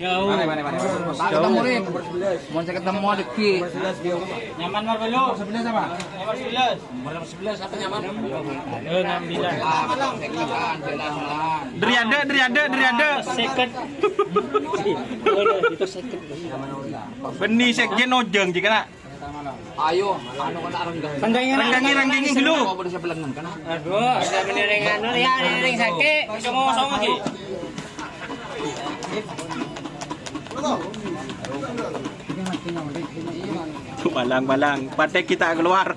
Jauh. Mana. Tak ketemu ni. Mau saya ketemu deki. Nyaman nomor belum? 11 apa? Nomor 11. Nomor 11 apa nyaman? 69. Deriade. Second. Itu second. Beni sekjen ojeng jika nak. Ayo, anu kan Renggangi dulu. Kau boleh siapa lengan kan? Aduh, ada menering anu ya, menering sakit. Songo ki. Balang. Patek kita keluar.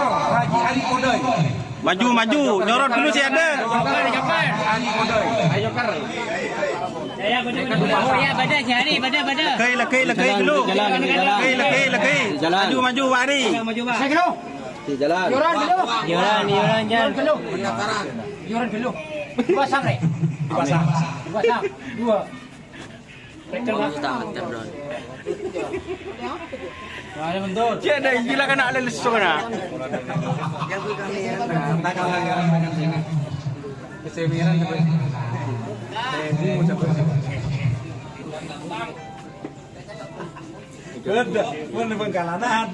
Haji Ali Kodoi. Maju. Nyorot dulu si ada. Ali Kodoi. Ayo Joker. Saya Oh ya, bada. Lekei dulu. Lekei. Maju Wari. Saya dulu. Jalan. Yoran dulu. Yoran jalan. Yoran dulu. Dua sang. Dua. Ada bentuk. Cik ada gila kan nak leles sana. Kesemiran sampai. Semu sampai. Ada, mana bengkalan ada.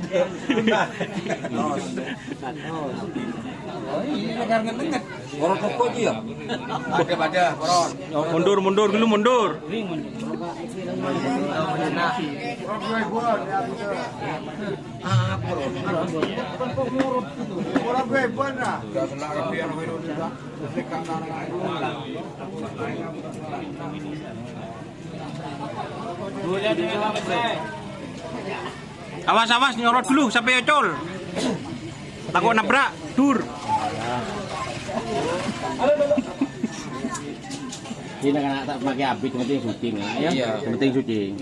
Oh, ini negara ngenget. Koron koko aja ya. Pada koron. Mundur dulu. Awas nyorot dulu sampai ocol. Takut nabrak, dur. Ini kan tak pakai habis penting syuting ya. Iya, penting syuting.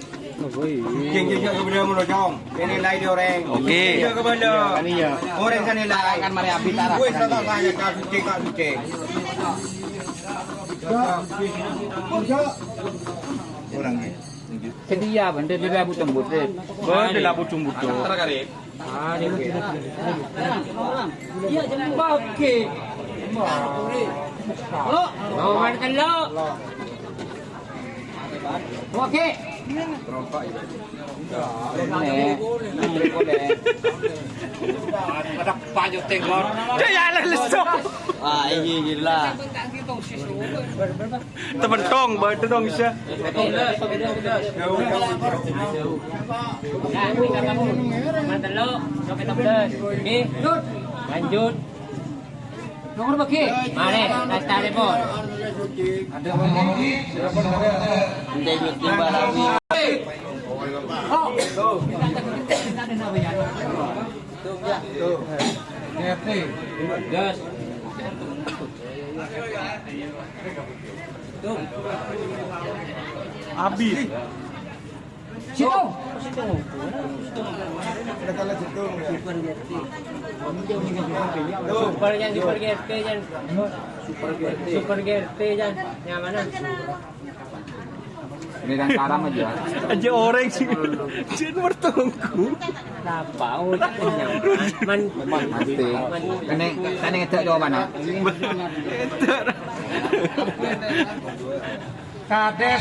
King kepada mulut jom. Ini lai dia orang. Okey. Dia kepada. Kan iya. Orang sana lai. Kan mari habis taraf. Woi, tak tanya kau syuting. Orang ni. Sedia benda dia dah butuh butuh. Belah pucung butuh. Iya, jangan pakai. Oh, makan lo. Okey. Ada pajak tengor. Dia leles. Ah, ini lah. Tementong, bertong bisa. Makan lo. Sampai 16. Oke. Lanjut. Nomor bagi. Mari, tas telepon. Ada ngomong. Nanti tiba lagi. Gas. Abi. Situ. Super GRT jan. Yang mana? Ini kan karam aja. Aja orang sih. Jangan bertunggu. Apa? Oh, man. Mati. Kan ngetek jawaban. Kades